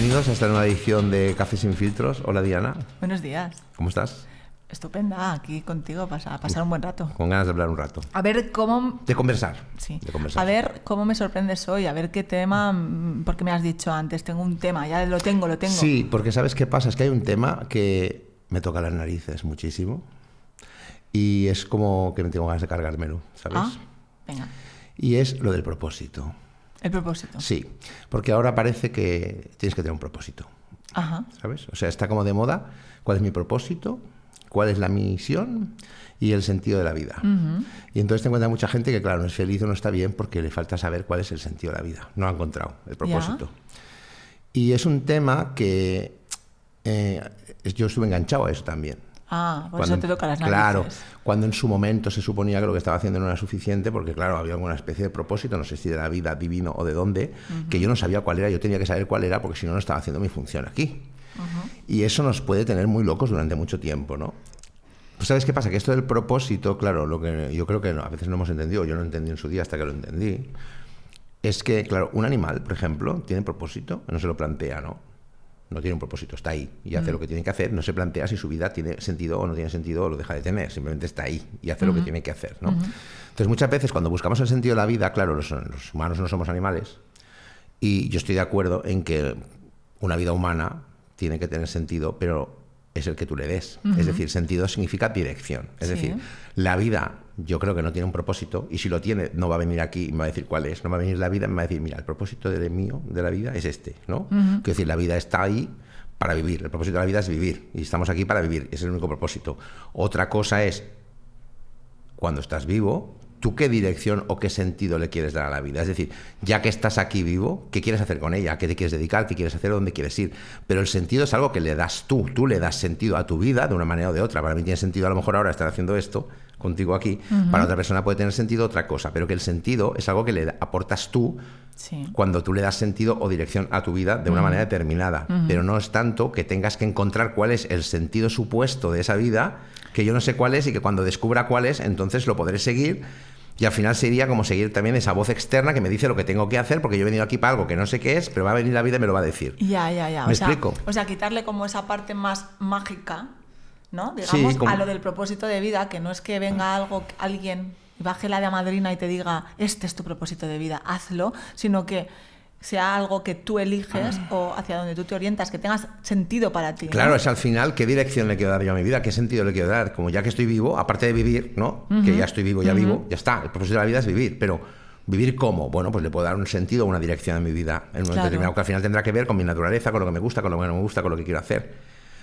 Bienvenidos a esta nueva edición de Café sin filtros. Hola Diana. Buenos días. ¿Cómo estás? Estupenda, aquí contigo a pasar un buen rato. Con ganas de hablar un rato. A ver cómo... De conversar. Sí. De conversar. A ver cómo me sorprendes hoy, a ver qué tema, porque me has dicho antes, tengo un tema, ya lo tengo. Sí, porque ¿sabes qué pasa? Es que hay un tema que me toca las narices muchísimo y es como que me tengo ganas de cargármelo, ¿sabes? Ah, venga. Y es lo del propósito. El propósito. Sí, porque ahora parece que tienes que tener un propósito. Ajá. ¿Sabes? O sea, está como de moda cuál es mi propósito, cuál es la misión y el sentido de la vida. Uh-huh. Y entonces te encuentras mucha gente que, claro, no es feliz o no está bien porque le falta saber cuál es el sentido de la vida. No ha encontrado el propósito. Y es un tema que yo estuve enganchado a eso también. Ah, por eso te toca las narices. Claro, cuando en su momento se suponía que lo que estaba haciendo no era suficiente, porque claro, había alguna especie de propósito, no sé si de la vida, divino o de dónde, que yo no sabía cuál era, yo tenía que saber cuál era, porque si no, no estaba haciendo mi función aquí. Y eso nos puede tener muy locos durante mucho tiempo, ¿no? Pues ¿sabes qué pasa? Que esto del propósito, claro, lo que yo creo que a veces no hemos entendido, yo no entendí en su día hasta que lo entendí, es que, claro, un animal, por ejemplo, tiene propósito, no se lo plantea, ¿no? No tiene un propósito, está ahí y hace lo que tiene que hacer, no se plantea si su vida tiene sentido o no tiene sentido o lo deja de tener, simplemente está ahí y hace lo que tiene que hacer, ¿no? Entonces muchas veces cuando buscamos el sentido de la vida, claro, los humanos no somos animales y yo estoy de acuerdo en que una vida humana tiene que tener sentido, pero es el que tú le des. Es decir, sentido significa dirección. Es decir, la vida yo creo que no tiene un propósito y si lo tiene no va a venir aquí y me va a decir cuál es. No va a venir la vida y me va a decir, mira, el propósito mío de la vida es este, ¿no? Quiero decir, la vida está ahí para vivir. El propósito de la vida es vivir y estamos aquí para vivir. Ese es el único propósito. Otra cosa es, cuando estás vivo, ¿tú qué dirección o qué sentido le quieres dar a la vida? Es decir, ya que estás aquí vivo, ¿qué quieres hacer con ella? ¿A qué te quieres dedicar? ¿Qué quieres hacer? ¿Dónde quieres ir? Pero el sentido es algo que le das tú. Tú le das sentido a tu vida de una manera o de otra. Para mí tiene sentido a lo mejor ahora estar haciendo esto contigo aquí. Para otra persona puede tener sentido otra cosa. Pero que el sentido es algo que le aportas tú cuando tú le das sentido o dirección a tu vida de una manera determinada. Pero no es tanto que tengas que encontrar cuál es el sentido supuesto de esa vida, que yo no sé cuál es y que cuando descubra cuál es, entonces lo podré seguir. Y al final sería como seguir también esa voz externa que me dice lo que tengo que hacer, porque yo he venido aquí para algo que no sé qué es, pero va a venir la vida y me lo va a decir. Ya. ¿Me explico? O sea, quitarle como esa parte más mágica, ¿no? Digamos, a lo del propósito de vida, que no es que venga alguien y baje la de madrina y te diga, este es tu propósito de vida, hazlo, sino que sea algo que tú eliges o hacia donde tú te orientas, que tengas sentido para ti, ¿no? Claro, es al final qué dirección le quiero dar yo a mi vida, qué sentido le quiero dar. Como ya que estoy vivo, aparte de vivir, ¿no? Que ya estoy vivo, ya vivo, ya está. El propósito de la vida es vivir, pero ¿vivir cómo? Bueno, pues le puedo dar un sentido o una dirección a mi vida en un momento determinado, que al final tendrá que ver con mi naturaleza, con lo que me gusta, con lo que no me gusta, con lo que quiero hacer.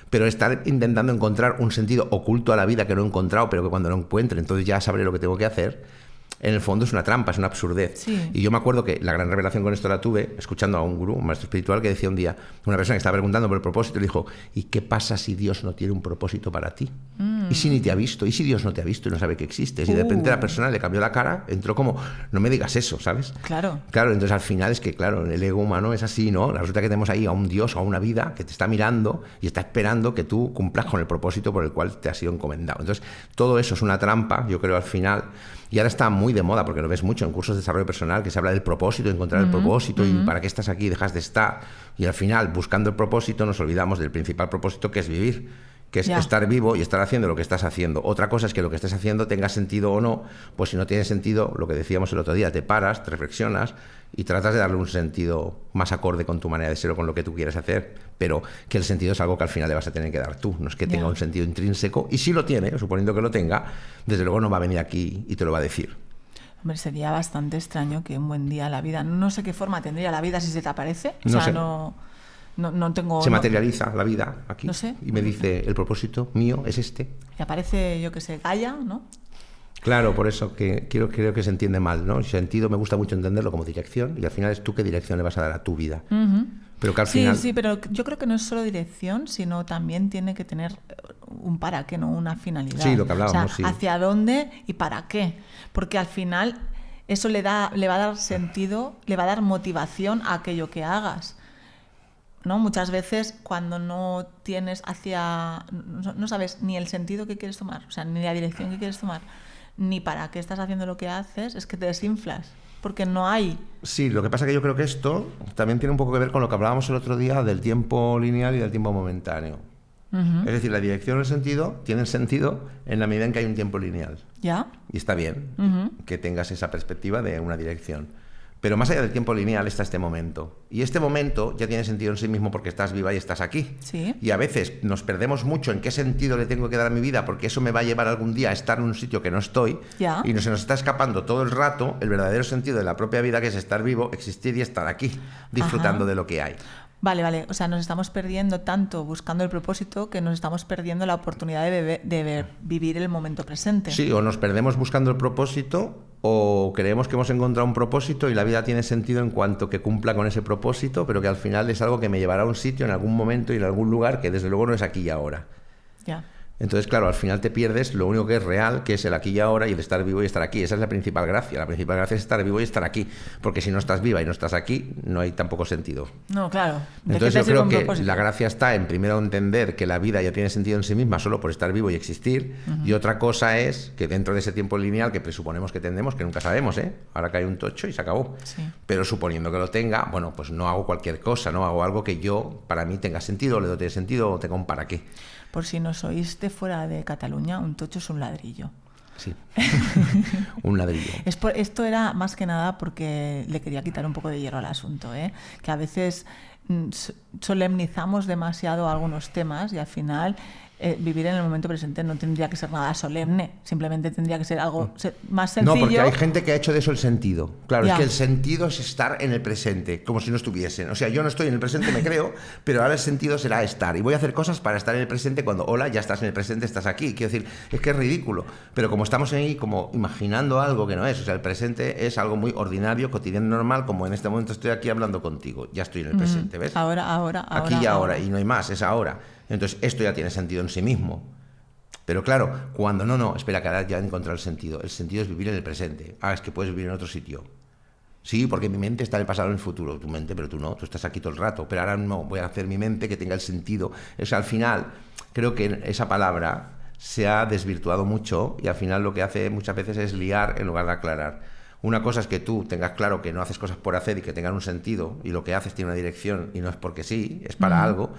Pero estar intentando encontrar un sentido oculto a la vida que no he encontrado, pero que cuando lo encuentre, entonces ya sabré lo que tengo que hacer. En el fondo es una trampa, es una absurdez. Y yo me acuerdo que la gran revelación con esto la tuve escuchando a un gurú, un maestro espiritual, que decía un día, una persona que estaba preguntando por el propósito, le dijo, ¿y qué pasa si Dios no tiene un propósito para ti? ¿Y si ni te ha visto? ¿Y si Dios no te ha visto y no sabe que existes? Y de repente la persona le cambió la cara, entró como, no me digas eso, ¿sabes? Claro, entonces al final es que, claro, el ego humano es así, ¿no? Resulta que tenemos ahí a un Dios o a una vida que te está mirando y está esperando que tú cumplas con el propósito por el cual te ha sido encomendado. Entonces, todo eso es una trampa, yo creo, al final. Y ahora está muy de moda, porque lo ves mucho en cursos de desarrollo personal, que se habla del propósito, encontrar el propósito, y para qué estás aquí, dejas de estar. Y al final, buscando el propósito, nos olvidamos del principal propósito, que es vivir, que es estar vivo y estar haciendo lo que estás haciendo. Otra cosa es que lo que estés haciendo tenga sentido o no. Pues si no tiene sentido, lo que decíamos el otro día, te paras, te reflexionas y tratas de darle un sentido más acorde con tu manera de ser o con lo que tú quieres hacer, pero que el sentido es algo que al final le vas a tener que dar tú, no es que tenga un sentido intrínseco, y si lo tiene, suponiendo que lo tenga, desde luego no va a venir aquí y te lo va a decir. Hombre, sería bastante extraño que un buen día la vida, no sé qué forma tendría la vida si se te aparece, o sea, no tengo... Se materializa la vida aquí, no sé, y me dice, el propósito mío es este. Y aparece, yo que sé, Gaia, ¿no? Claro, por eso que creo que se entiende mal, ¿no? El sentido me gusta mucho entenderlo como dirección, y al final es tú qué dirección le vas a dar a tu vida. Pero que al final... Sí, pero yo creo que no es solo dirección, sino también tiene que tener un para qué, no una finalidad. Sí, lo que hablábamos, o sea, hacia dónde y para qué. Porque al final eso le va a dar sentido, le va a dar motivación a aquello que hagas, ¿no? Muchas veces cuando no tienes no sabes ni el sentido que quieres tomar, o sea, ni la dirección que quieres tomar, ni para qué estás haciendo lo que haces, es que te desinflas. porque no hay... Sí, lo que pasa es que yo creo que esto también tiene un poco que ver con lo que hablábamos el otro día del tiempo lineal y del tiempo momentáneo. Es decir, la dirección y el sentido tienen sentido en la medida en que hay un tiempo lineal. ¿Ya? Y está bien que tengas esa perspectiva de una dirección. Pero más allá del tiempo lineal está este momento. Y este momento ya tiene sentido en sí mismo porque estás viva y estás aquí. Sí. Y a veces nos perdemos mucho en qué sentido le tengo que dar a mi vida, porque eso me va a llevar algún día a estar en un sitio que no estoy. Ya. Y se nos está escapando todo el rato el verdadero sentido de la propia vida, que es estar vivo, existir y estar aquí, disfrutando de lo que hay. Vale. O sea, nos estamos perdiendo tanto buscando el propósito que nos estamos perdiendo la oportunidad de vivir el momento presente. Sí, o nos perdemos buscando el propósito, o creemos que hemos encontrado un propósito y la vida tiene sentido en cuanto que cumpla con ese propósito, pero que al final es algo que me llevará a un sitio en algún momento y en algún lugar que desde luego no es aquí y ahora. Ya. Entonces, claro, al final te pierdes lo único que es real, que es el aquí y ahora y el estar vivo y estar aquí. Esa es la principal gracia. La principal gracia es estar vivo y estar aquí. Porque si no estás viva y no estás aquí, no hay tampoco sentido. No, claro. Entonces yo creo que la gracia está en primero entender que la vida ya tiene sentido en sí misma solo por estar vivo y existir. Y otra cosa es que dentro de ese tiempo lineal que presuponemos que tendremos, que nunca sabemos, ahora cae un tocho y se acabó. Sí. Pero suponiendo que lo tenga, bueno, pues no hago cualquier cosa, no hago algo que yo, para mí, tenga sentido, le doy sentido o tenga un para qué. Por si no sois de fuera de Cataluña, un tocho es un ladrillo. Sí, un ladrillo. Esto era más que nada porque le quería quitar un poco de hierro al asunto, que a veces solemnizamos demasiado algunos temas y al final vivir en el momento presente no tendría que ser nada solemne, simplemente tendría que ser algo más sencillo. No, porque hay gente que ha hecho de eso el sentido. Claro, Ya. es que el sentido es estar en el presente, como si no estuviesen. O sea, yo no estoy en el presente, me creo, pero ahora el sentido será estar. Y voy a hacer cosas para estar en el presente cuando, hola, ya estás en el presente, estás aquí. Quiero decir, es que es ridículo. Pero como estamos ahí como imaginando algo que no es, o sea, el presente es algo muy ordinario, cotidiano, normal, como en este momento estoy aquí hablando contigo. Ya estoy en el presente, ¿ves? Ahora. Aquí y ahora, y no hay más, es ahora. Entonces, esto ya tiene sentido en sí mismo. Pero claro, cuando espera, que ahora ya he encontrado el sentido. El sentido es vivir en el presente. Es que puedes vivir en otro sitio. Sí, porque mi mente está en el pasado y en el futuro. Tu mente, pero tú no, tú estás aquí todo el rato. Pero ahora no, voy a hacer mi mente que tenga el sentido. O sea, al final, creo que esa palabra se ha desvirtuado mucho y al final lo que hace muchas veces es liar en lugar de aclarar. Una cosa es que tú tengas claro que no haces cosas por hacer y que tengan un sentido y lo que haces tiene una dirección y no es porque sí, es para algo.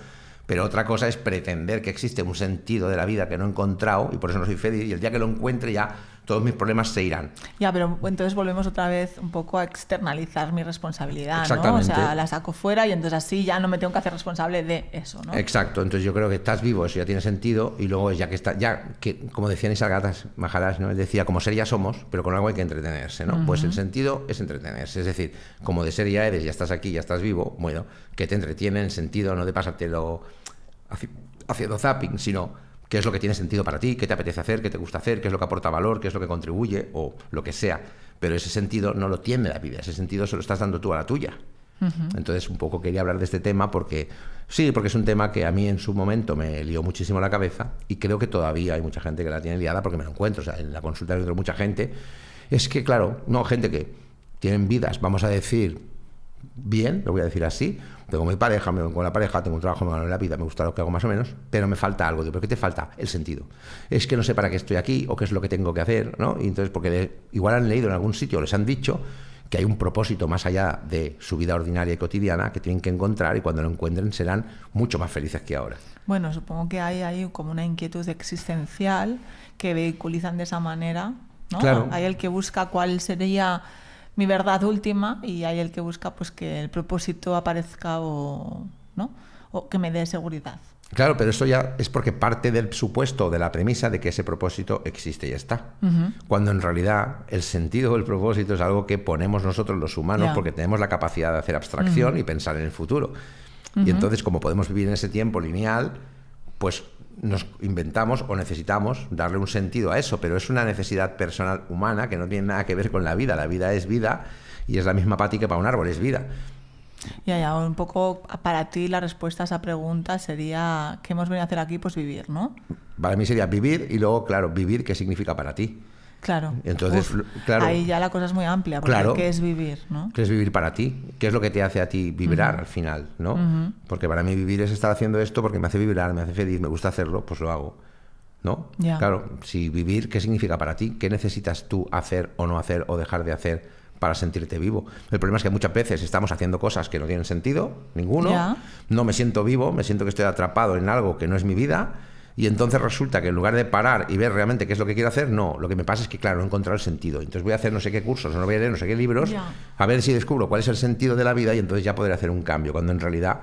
Pero otra cosa es pretender que existe un sentido de la vida que no he encontrado y por eso no soy feliz, y el día que lo encuentre ya todos mis problemas se irán. Ya, pero entonces volvemos otra vez un poco a externalizar mi responsabilidad, Exactamente. ¿no? O sea, la saco fuera y entonces así ya no me tengo que hacer responsable de eso, ¿no? Exacto, entonces yo creo que estás vivo, eso ya tiene sentido, y luego ya que como decía Nisargadatta Maharaj, ¿no? Él decía, como ser ya somos, pero con algo hay que entretenerse, ¿no? Pues el sentido es entretenerse, es decir, como de ser ya eres, ya estás aquí, ya estás vivo, bueno, que te entretiene en sentido no de pasártelo haciendo zapping, sino qué es lo que tiene sentido para ti, qué te apetece hacer, qué te gusta hacer, qué es lo que aporta valor, qué es lo que contribuye o lo que sea. Pero ese sentido no lo tiene la vida, ese sentido se lo estás dando tú a la tuya. Entonces un poco quería hablar de este tema porque es un tema que a mí en su momento me lió muchísimo la cabeza y creo que todavía hay mucha gente que la tiene liada porque me lo encuentro. O sea, en la consulta encuentro mucha gente. Es que, claro, gente que tienen vidas, vamos a decir, bien, lo voy a decir así. Tengo mi pareja, me vengo con la pareja, tengo un trabajo, me gano la vida, me gusta lo que hago más o menos, pero me falta algo. Digo, ¿pero qué te falta? El sentido. Es que no sé para qué estoy aquí o qué es lo que tengo que hacer, ¿no? Y entonces, porque igual han leído en algún sitio, les han dicho que hay un propósito más allá de su vida ordinaria y cotidiana que tienen que encontrar y cuando lo encuentren serán mucho más felices que ahora. Bueno, supongo que hay como una inquietud existencial que vehiculizan de esa manera, ¿no? Claro. Hay el que busca cuál sería mi verdad última y hay el que busca pues que el propósito aparezca o que me dé seguridad. Claro, pero eso ya es porque parte del supuesto, de la premisa de que ese propósito existe y ya está. Cuando en realidad el sentido del propósito es algo que ponemos nosotros los humanos porque tenemos la capacidad de hacer abstracción y pensar en el futuro. Y entonces, como podemos vivir en ese tiempo lineal, pues nos inventamos o necesitamos darle un sentido a eso, pero es una necesidad personal humana que no tiene nada que ver con la vida. La vida es vida y es la misma para ti que para un árbol, es vida. Ya, un poco para ti la respuesta a esa pregunta sería ¿qué hemos venido a hacer aquí? Pues vivir, ¿no? Para mí sería vivir y luego, claro, vivir, ¿qué significa para ti? Claro. Entonces, claro, ahí ya la cosa es muy amplia, porque claro, ¿qué es vivir, no? ¿Qué es vivir para ti? ¿Qué es lo que te hace a ti vibrar al final, no? Porque para mí vivir es estar haciendo esto porque me hace vibrar, me hace feliz, me gusta hacerlo, pues lo hago, ¿no? Ya. Claro, si vivir, ¿qué significa para ti? ¿Qué necesitas tú hacer o no hacer o dejar de hacer para sentirte vivo. El problema es que muchas veces estamos haciendo cosas que no tienen sentido, ninguno. Ya. No me siento vivo, me siento que estoy atrapado en algo que no es mi vida. Y entonces resulta que en lugar de parar y ver realmente qué es lo que quiero hacer, no. Lo que me pasa es que, claro, no he encontrado el sentido. Entonces voy a hacer no sé qué cursos, o no voy a leer no sé qué libros, a ver si descubro cuál es el sentido de la vida y entonces ya podré hacer un cambio. Cuando en realidad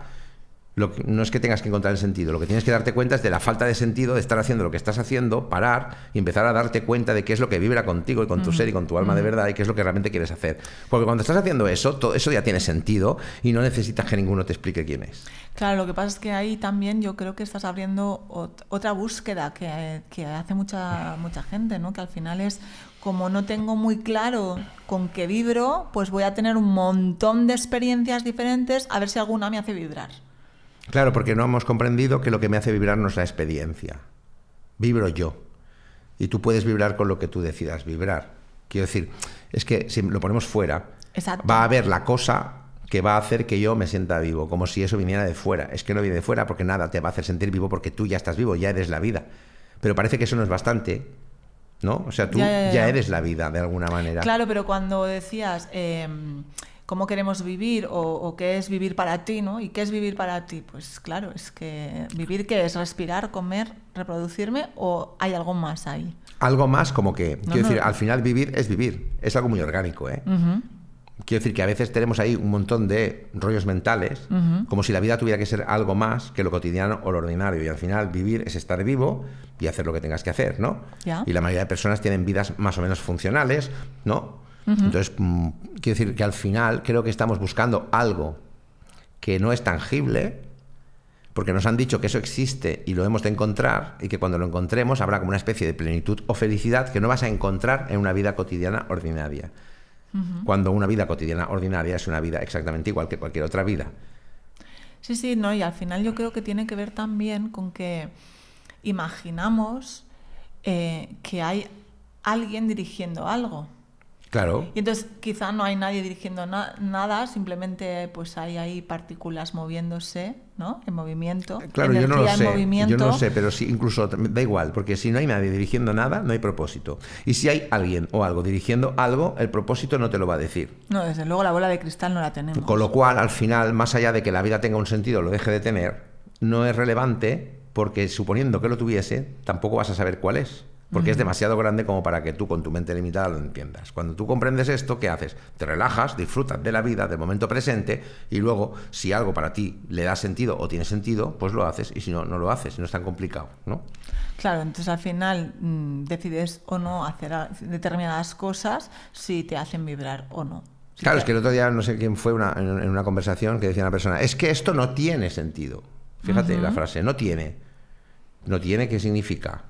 no es que tengas que encontrar el sentido, lo que tienes que darte cuenta es de la falta de sentido de estar haciendo lo que estás haciendo, parar y empezar a darte cuenta de qué es lo que vibra contigo y con tu ser y con tu alma de verdad y qué es lo que realmente quieres hacer. Porque cuando estás haciendo eso, todo eso ya tiene sentido y no necesitas que ninguno te explique quién es. Claro, lo que pasa es que ahí también yo creo que estás abriendo otra búsqueda que hace mucha gente, ¿no? Que al final es, como no tengo muy claro con qué vibro, pues voy a tener un montón de experiencias diferentes a ver si alguna me hace vibrar. Claro, porque no hemos comprendido que lo que me hace vibrar no es la experiencia. Vibro yo. Y tú puedes vibrar con lo que tú decidas vibrar. Quiero decir, es que si lo ponemos fuera, Exacto. va a haber la cosa que va a hacer que yo me sienta vivo, como si eso viniera de fuera. Es que no viene de fuera porque nada te va a hacer sentir vivo porque tú ya estás vivo, ya eres la vida. Pero parece que eso no es bastante, ¿no? O sea, tú ya eres la vida de alguna manera. Claro, pero cuando decías cómo queremos vivir o qué es vivir para ti, ¿no? ¿Y qué es vivir para ti? Pues claro, es que vivir, ¿qué es? ¿Respirar, comer, reproducirme o hay algo más ahí? Algo más como que, quiero decir, al final vivir, es algo muy orgánico, ¿eh? Uh-huh. Quiero decir que a veces tenemos ahí un montón de rollos mentales, como si la vida tuviera que ser algo más que lo cotidiano o lo ordinario. Y al final vivir es estar vivo y hacer lo que tengas que hacer, ¿no? Yeah. Y la mayoría de personas tienen vidas más o menos funcionales, ¿no? Entonces, quiero decir que al final creo que estamos buscando algo que no es tangible, porque nos han dicho que eso existe y lo hemos de encontrar, y que cuando lo encontremos habrá como una especie de plenitud o felicidad que no vas a encontrar en una vida cotidiana ordinaria. Cuando una vida cotidiana ordinaria es una vida exactamente igual que cualquier otra vida. Sí, no, y al final yo creo que tiene que ver también con que imaginamos que hay alguien dirigiendo algo. Claro. Y entonces quizá no hay nadie dirigiendo nada, simplemente pues hay ahí partículas moviéndose, ¿no? En movimiento. Claro, yo no lo sé. Movimiento. Yo no lo sé, pero sí, incluso da igual, porque si no hay nadie dirigiendo nada, no hay propósito. Y si hay alguien o algo dirigiendo algo, el propósito no te lo va a decir. No, desde luego la bola de cristal no la tenemos. Con lo cual, al final, más allá de que la vida tenga un sentido o lo deje de tener, no es relevante, porque suponiendo que lo tuviese, tampoco vas a saber cuál es. Porque es demasiado grande como para que tú con tu mente limitada lo entiendas. Cuando tú comprendes esto, ¿qué haces? Te relajas, disfrutas de la vida, del momento presente, y luego, si algo para ti le da sentido o tiene sentido, pues lo haces, y si no, no lo haces, no es tan complicado, ¿no? Claro, entonces al final decides o no hacer determinadas cosas si te hacen vibrar o no. Claro, es que el otro día no sé quién fue en una conversación que decía una persona, es que esto no tiene sentido. Fíjate la frase, no tiene. No tiene, ¿qué significa?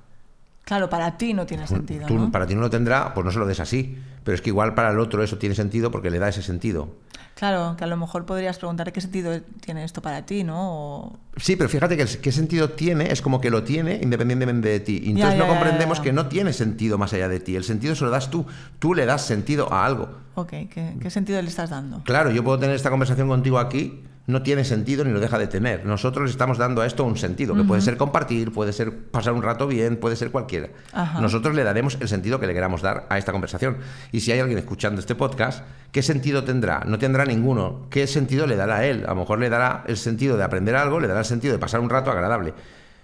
Claro, para ti no tiene sentido, tú, ¿no? Para ti no lo tendrá, pues no se lo des así. Pero es que igual para el otro eso tiene sentido porque le da ese sentido. Claro, que a lo mejor podrías preguntar qué sentido tiene esto para ti, ¿no? O... Sí, pero fíjate que qué sentido tiene es como que lo tiene independientemente de ti. Y entonces no comprendemos que no tiene sentido más allá de ti. El sentido se lo das tú. Tú le das sentido a algo. Ok, ¿qué sentido le estás dando? Claro, yo puedo tener esta conversación contigo aquí, no tiene sentido ni lo deja de tener. Nosotros le estamos dando a esto un sentido, que puede ser compartir, puede ser pasar un rato bien, puede ser cualquiera. Ajá. Nosotros le daremos el sentido que le queramos dar a esta conversación. Y si hay alguien escuchando este podcast, ¿qué sentido tendrá? No tendrá ninguno. ¿Qué sentido le dará a él? A lo mejor le dará el sentido de aprender algo, le dará el sentido de pasar un rato agradable.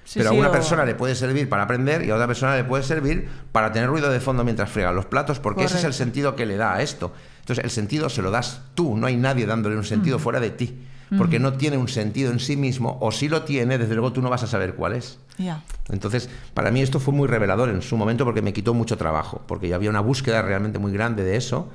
Sí, pero a una persona le puede servir para aprender y a otra persona le puede servir para tener ruido de fondo mientras friega los platos, porque Correcto. ese es el sentido que le da a esto. Entonces el sentido se lo das tú, no hay nadie dándole un sentido fuera de ti, porque no tiene un sentido en sí mismo, o si lo tiene, desde luego tú no vas a saber cuál es. Yeah. Entonces, para mí esto fue muy revelador en su momento porque me quitó mucho trabajo, porque ya había una búsqueda realmente muy grande de eso,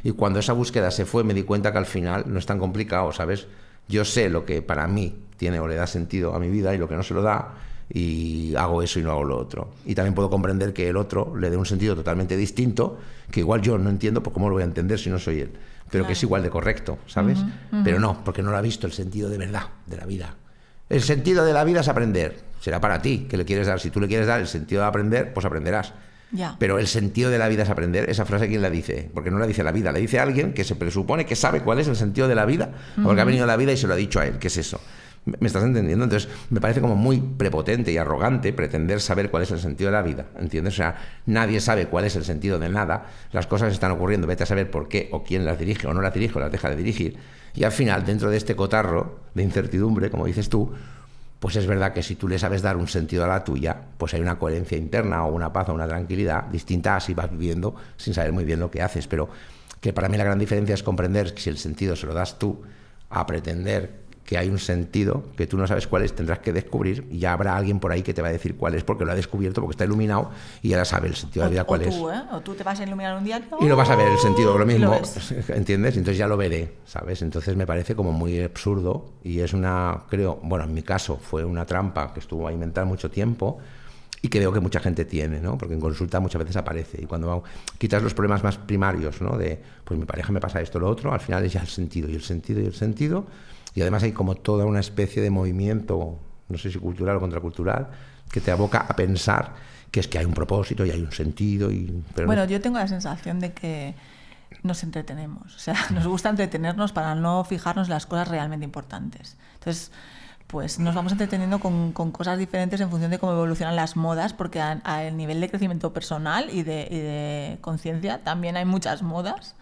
y cuando esa búsqueda se fue me di cuenta que al final no es tan complicado, ¿sabes? Yo sé lo que para mí tiene o le da sentido a mi vida y lo que no se lo da, y hago eso y no hago lo otro. Y también puedo comprender que el otro le dé un sentido totalmente distinto, que igual yo no entiendo, pues cómo lo voy a entender si no soy él, pero que es igual de correcto, ¿sabes? Pero no, porque no lo ha visto el sentido de verdad de la vida. El sentido de la vida es aprender. Será para ti que le quieres dar. Si tú le quieres dar el sentido de aprender, pues aprenderás. Yeah. Pero el sentido de la vida es aprender. Esa frase, ¿quién la dice? Porque no la dice la vida, la dice alguien que se presupone que sabe cuál es el sentido de la vida, porque ha venido a la vida y se lo ha dicho a él. ¿Qué es eso? ¿Me estás entendiendo? Entonces, me parece como muy prepotente y arrogante pretender saber cuál es el sentido de la vida, ¿entiendes? O sea, nadie sabe cuál es el sentido de nada, las cosas están ocurriendo, vete a saber por qué o quién las dirige o no las dirige o las deja de dirigir, y al final, dentro de este cotarro de incertidumbre, como dices tú, pues es verdad que si tú le sabes dar un sentido a la tuya, pues hay una coherencia interna o una paz o una tranquilidad distinta a si vas viviendo sin saber muy bien lo que haces, pero que para mí la gran diferencia es comprender que si el sentido se lo das tú a pretender que hay un sentido que tú no sabes cuál es, tendrás que descubrir y ya habrá alguien por ahí que te va a decir cuál es porque lo ha descubierto, porque está iluminado y ya sabe el sentido de la vida cuál es. O tú te vas a iluminar un día y lo vas a ver el sentido, lo mismo, ¿entiendes? Entonces ya lo veré, ¿sabes? Entonces me parece como muy absurdo y es una, creo, bueno, en mi caso fue una trampa que estuvo a inventar mucho tiempo y que veo que mucha gente tiene, ¿no? Porque en consulta muchas veces aparece y cuando quitas los problemas más primarios, ¿no? De, pues mi pareja me pasa esto, lo otro, al final es ya el sentido y el sentido y el sentido. Y además hay como toda una especie de movimiento, no sé si cultural o contracultural, que te aboca a pensar que es que hay un propósito y hay un sentido. Pero bueno, yo tengo la sensación de que nos entretenemos. O sea, nos gusta entretenernos para no fijarnos en las cosas realmente importantes. Entonces, pues nos vamos entreteniendo con cosas diferentes en función de cómo evolucionan las modas, porque a nivel de crecimiento personal y de conciencia también hay muchas modas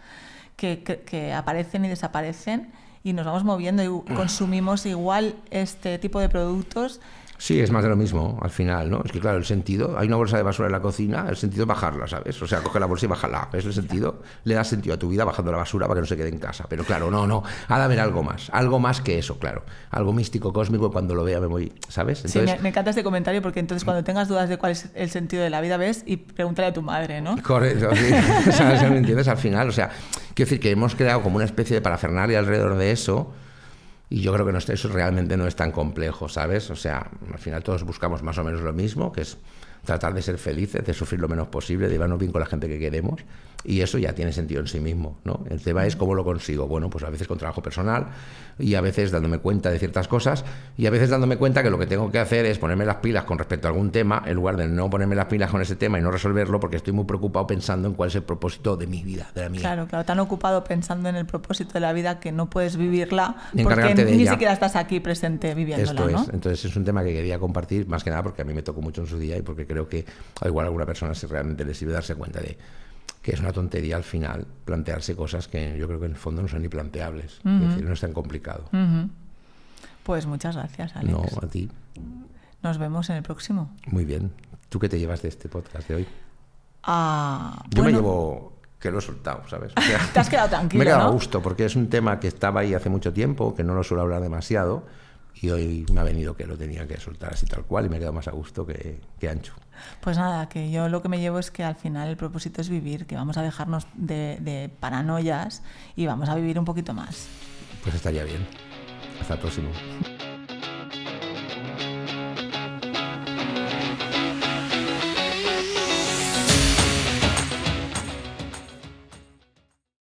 que aparecen y desaparecen. Y nos vamos moviendo y consumimos igual este tipo de productos. Sí, es más de lo mismo al final, ¿no? Es que claro, el sentido, hay una bolsa de basura en la cocina, el sentido es bajarla, ¿sabes? O sea, coge la bolsa y bájala, es el sentido, le das sentido a tu vida bajando la basura para que no se quede en casa. Pero claro, no, ha de haber algo más que eso, claro. Algo místico, cósmico, cuando lo vea me voy, ¿sabes? Entonces, sí, me encanta este comentario porque entonces cuando tengas dudas de cuál es el sentido de la vida, ves y pregúntale a tu madre, ¿no? Correcto, sí. ¿Sabes? ¿Me entiendes? Al final, o sea, quiero decir que hemos creado como una especie de parafernalia alrededor de eso. Y yo creo que eso realmente no es tan complejo, ¿sabes? O sea, al final todos buscamos más o menos lo mismo, que es tratar de ser felices, de sufrir lo menos posible, de llevarnos bien con la gente que queremos, y eso ya tiene sentido en sí mismo, ¿no? El tema es cómo lo consigo. Bueno, pues a veces con trabajo personal, y a veces dándome cuenta de ciertas cosas, y a veces dándome cuenta que lo que tengo que hacer es ponerme las pilas con respecto a algún tema, en lugar de no ponerme las pilas con ese tema y no resolverlo, porque estoy muy preocupado pensando en cuál es el propósito de mi vida, de la mía. Claro, tan ocupado pensando en el propósito de la vida que no puedes vivirla porque ni siquiera estás aquí presente viviéndola, Esto ¿no? es. Entonces es un tema que quería compartir, más que nada porque a mí me tocó mucho en su día y porque creo que igual a alguna persona si realmente le sirve darse cuenta de que es una tontería al final plantearse cosas que yo creo que en el fondo no son ni planteables. Es decir, no es tan complicado. Pues muchas gracias, Alex. No, a ti. Nos vemos en el próximo. Muy bien. ¿Tú qué te llevas de este podcast de hoy? Yo me llevo que lo he soltado, ¿sabes? O sea, te has quedado tranquilo, me he quedado ¿no? a gusto porque es un tema que estaba ahí hace mucho tiempo, que no lo suelo hablar demasiado y hoy me ha venido que lo tenía que soltar así tal cual y me he quedado más a gusto que ancho. Pues nada, que yo lo que me llevo es que al final el propósito es vivir, que vamos a dejarnos de paranoias y vamos a vivir un poquito más. Pues estaría bien. Hasta el próximo.